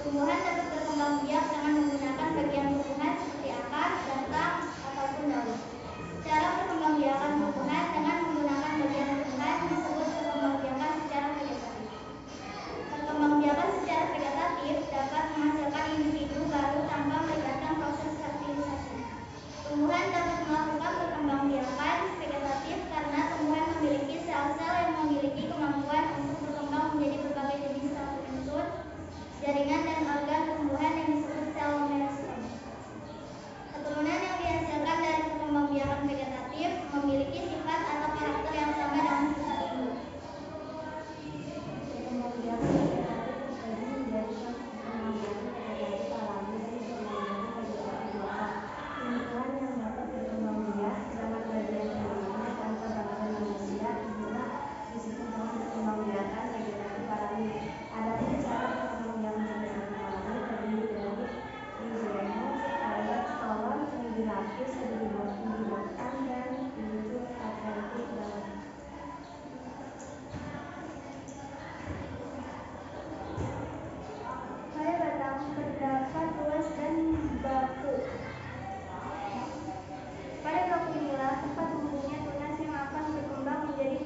Tumbuhan dapat berkembang biak dengan menggunakan bagian tumbuhan seperti akar, batang, ataupun daun. Cara perkembangbiakan tumbuhan dengan menggunakan bagian tumbuhan disebut perkembangbiakan secara vegetatif. Perkembangbiakan secara vegetatif dapat menghasilkan individu baru tanpa melibatkan proses fertilisasi. Tumbuhan dapat melakukan perkembangbiakan vegetatif karena tumbuhan memiliki sel-sel yang memiliki kemampuan untuk berkembang menjadi berbagai jenis sel unsur, jaringan, dan organ tumbuhan yang disebut sel meristem. Keturunan yang dihasilkan dari perkembangbiakan vegetatif memiliki sifat atau karakter yang sama dengan sifat induk. Perkembangbiakan vegetatif terbagi menjadi perkembangbiakan vegetatif alami dan perkembangbiakan vegetatif lokal. Tumbuhan yang dapat berkembang biak dengan bagian tumbuhannya tanpa bantuan manusia inilah disebut dengan perkembangbiakan vegetatif alami. Adapun cara perkembangbiakan vegetatif alami terdiri dari rizoma, fibers, stolon, umbi lapis, umbi batang, dan kuncup adventik daun. Pada batang terdapat luas dan baku. Pada baku inilah tempat tumbuhnya tunas yang akan berkembang menjadi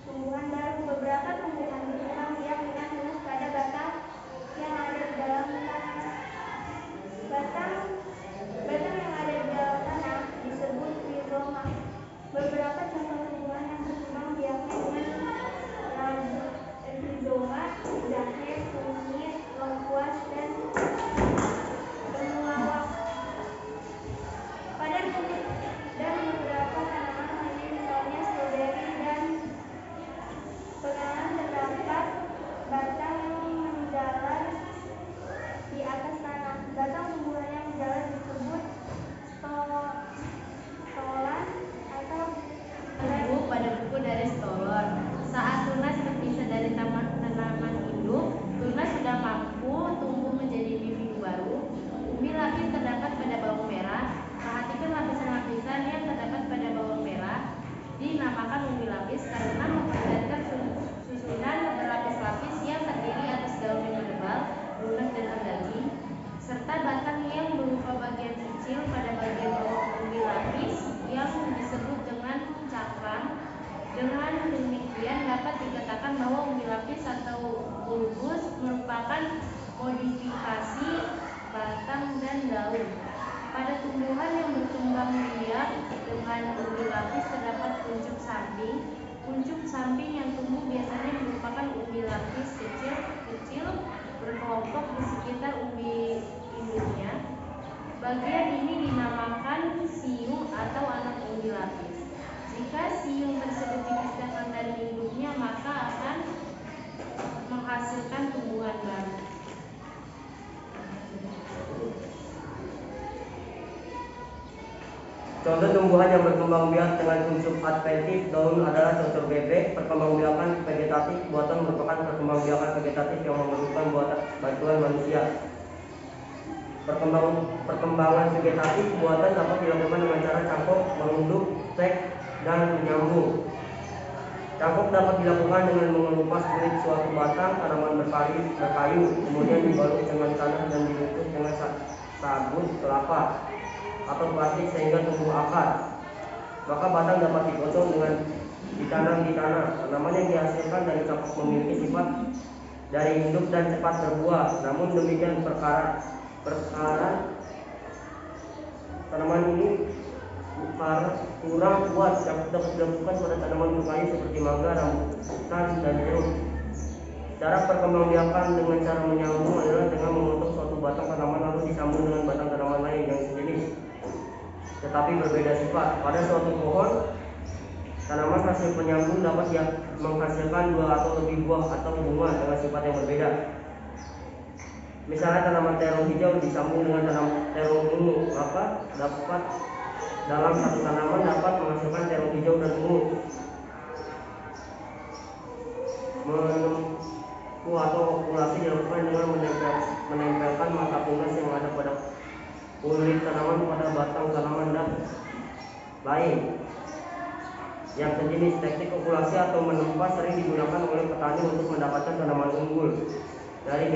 tumbuhan baru. Beberapa tumbuhan berkembang biak dengan tunas pada batang yang ada di dalam tanah. Batang yang ada di dalam tanah disebut rizoma. Beberapa contoh tumbuhan yang berkembang biaknya dengan rizoma, jahe, kunyit, lengkuas, dan temulawak. Pada rumput dan beberapa tanaman lainnya misalnya stroberi dan penganan terdapat batang yang menjalar di atas tanah. Batang tumbuhan yang menjalar disebut stolan atau Tumbuh pada buku dari stolon. Saat tunas terpisah dari tanaman induk, tunas sudah mampu tumbuh menjadi individu baru. Umbi lapis terdapat pada bawang merah. Perhatikan lapisan-lapisan yang terdapat pada bawang merah dinamakan umbi lapis karena memperlihatkan susunan berlapis-lapis yang terdiri atas daun yang tebal, lunak, dan mendaging, serta batang yang berupa bagian kecil pada bagian bawah umbi lapis yang disebut dengan cakram. Dengan demikian dapat dikatakan bahwa umbi lapis atau bulbus merupakan modifikasi batang dan daun. Pada tumbuhan yang berkembang biak dengan umbi lapis terdapat kuncup samping. Kuncup samping yang tumbuh biasanya merupakan umbi lapis kecil berkelompok di sekitar umbi induknya. Bagian ini dinamakan siung atau anak umbi lapis. Jika siung tersebut dipisahkan dari induknya, maka akan menghasilkan tumbuhan baru. Contoh tumbuhan yang berkembang biak dengan kuncup adventif daun adalah cocor bebek. Perkembangbiakan vegetatif buatan merupakan perkembangbiakan vegetatif yang memerlukan bantuan manusia. Perkembangan vegetatif buatan dapat dilakukan dengan cara cangkok, menunduk, stek, dan menyambung. Cangkok dapat dilakukan dengan mengelupas kulit suatu batang tanaman berkayu, kemudian dibalut dengan tanah dan ditutup dengan sabut kelapa atau plastik sehingga tumbuh akar. Maka batang dapat digotong dengan ditanam di tanah. Tanaman yang dihasilkan dari cangkok memiliki sifat dari induk dan cepat berbuah. Namun demikian perkara tanaman ini kurang kuat yang dapat dilakukan pada tanaman berkayu seperti mangga, rambutan, dan jeruk. Cara perkembangbiakan dengan cara menyambung adalah dengan memotong suatu batang tanaman lalu disambung dengan batang tanaman lain yang sejenis tetapi berbeda sifat. Pada suatu pohon, tanaman hasil penyambung dapat menghasilkan 2 atau lebih buah atau bunga dengan sifat yang berbeda. Misalnya tanaman terong hijau disambung dengan terong ungu, maka dapat dalam satu tanaman dapat menghasilkan terong hijau dan ungu. Menempuh atau okulasi dilakukan dengan menempelkan mata tunas yang ada pada kulit tanaman pada batang tanaman dan lain yang sejenis. Teknik okulasi atau menempa sering digunakan oleh petani untuk mendapatkan tanaman unggul dari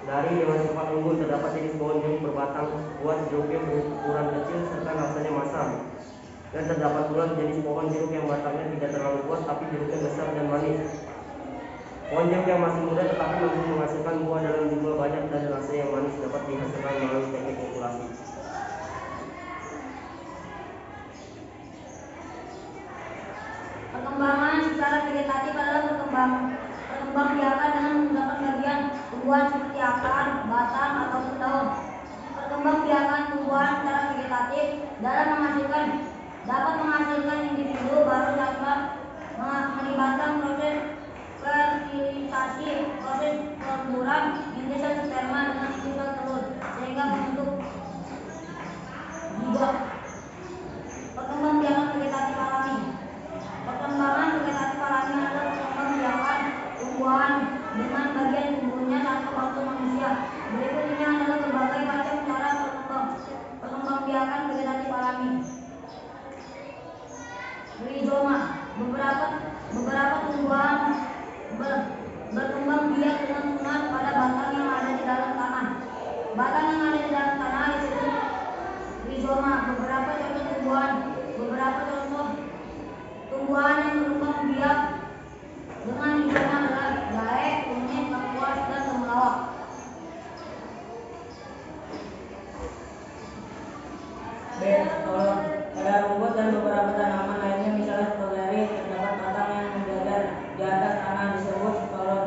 Dari hewan cepat unggul terdapat jenis pohon jeruk berbatang kuat, jeruknya berukuran kecil serta rasanya masam. Dan terdapat pula jenis pohon jeruk yang batangnya tidak terlalu kuat tapi jeruknya besar dan manis. Pohon jeruk yang masih muda tetapi mampu menghasilkan buah dalam jumlah banyak dan rasa yang manis dapat dihasilkan melalui teknik populasi. Perkembangan secara vegetatif adalah perkembangbiakan dengan menggunakan bagian tumbuhan seperti akar, batang, ataupun daun. Perkembangbiakan tumbuhan secara vegetatif dapat menghasilkan individu baru tanpa melibatkan proses fertilisasi, proses perburuan inti sel sperma dengan inti sel telur sehingga membentuk zigot. Perkembangbiakan vegetatif alami. Perkembangan vegetatif alami adalah perkembangbiakan tumbuhan dengan bagian tumbuhnya tanpa bantuan manusia. Berikut ini adalah berbagai macam cara perkembangbiakan vegetatif alami. Rizoma. Beberapa tumbuhan berkembang biak dengan tunas pada batang yang ada di dalam tanah. Batang yang ada di dalam tanah disebut rizoma. Beberapa contoh tumbuhan yang berkembang biak dengan rizoma adalah jahe, kunyit, kapuas, dan temulawak. B. Stolon. Pada rumput dan beberapa tanaman lainnya misalnya stroberi terdapat batang yang menjajar di atas tanah disebut stolon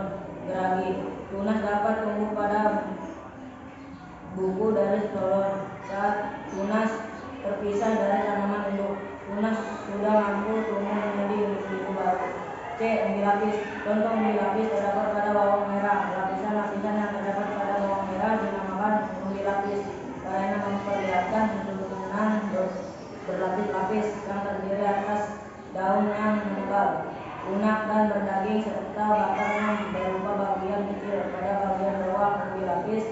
geragi. Tunas dapat tumbuh pada buku dari stolon. Saat tunas terpisah dari tanaman induk, tunas sudah mampu tumbuh menjadi individu baru. C. Umbi lapis. Contoh umbi lapis terdapat pada bawang merah. Lapisan-lapisan yang terdapat pada bawang merah dinamakan umbi lapis karena memperlihatkan susunan berlapis-lapis yang terdiri atas daun yang menebal, lunak dan berdaging serta batang yang berupa bagian kecil pada bagian bawah umbi lapis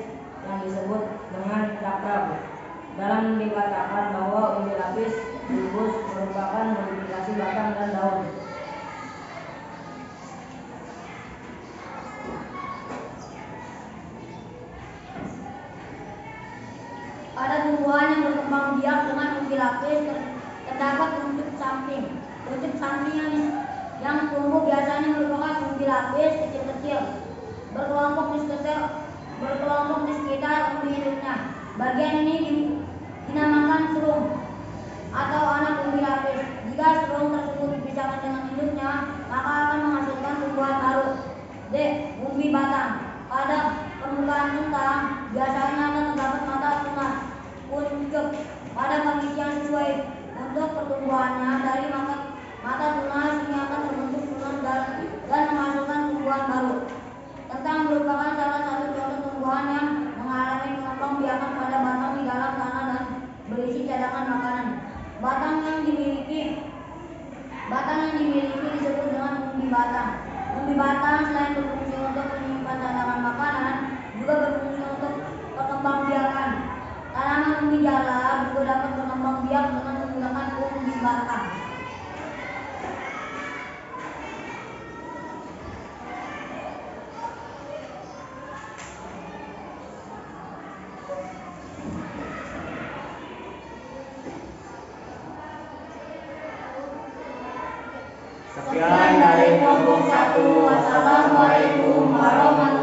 yang disebut dengan cakram. Dalam dikatakan bahwa umbi lapis bulbus merupakan modifikasi batang dan daun. Pada tumbuhan yang berkembang biak dengan umbi lapis terdapat kuncup samping. Kuncup samping yang tumbuh biasanya merupakan umbi lapis kecil-kecil berkelompok di sekitar umbi induknya. Bagian ini dinamakan serung atau anak umbi lapis. Jika serung tersebut dipisahkan dengan induknya, maka akan menghasilkan tumbuhan baru. D. Umbi batang. Pada permukaan kentang biasanya akan terdapat mata tunas kuncup pada kondisi yang sesuai untuk pertumbuhannya. Dari mata tunas ini akan terbentuk tunas dan menghasilkan tumbuhan baru. Kentang merupakan salah satu contoh tumbuhan yang mengalami pengembangbiakan pada batang di dalam tanah dan berisi cadangan makanan. Batang yang dimiliki disebut dengan umbi batang. Umbi batang selain berfungsi untuk menyimpan cadangan makanan, juga berfungsi untuk perkembangbiakan. Tanaman umbi jala juga dapat berkembang biak dengan menggunakan umbi batang. Sekian dari kelompok 1. Wassalamualaikum warahmatullahi wabarakatuh.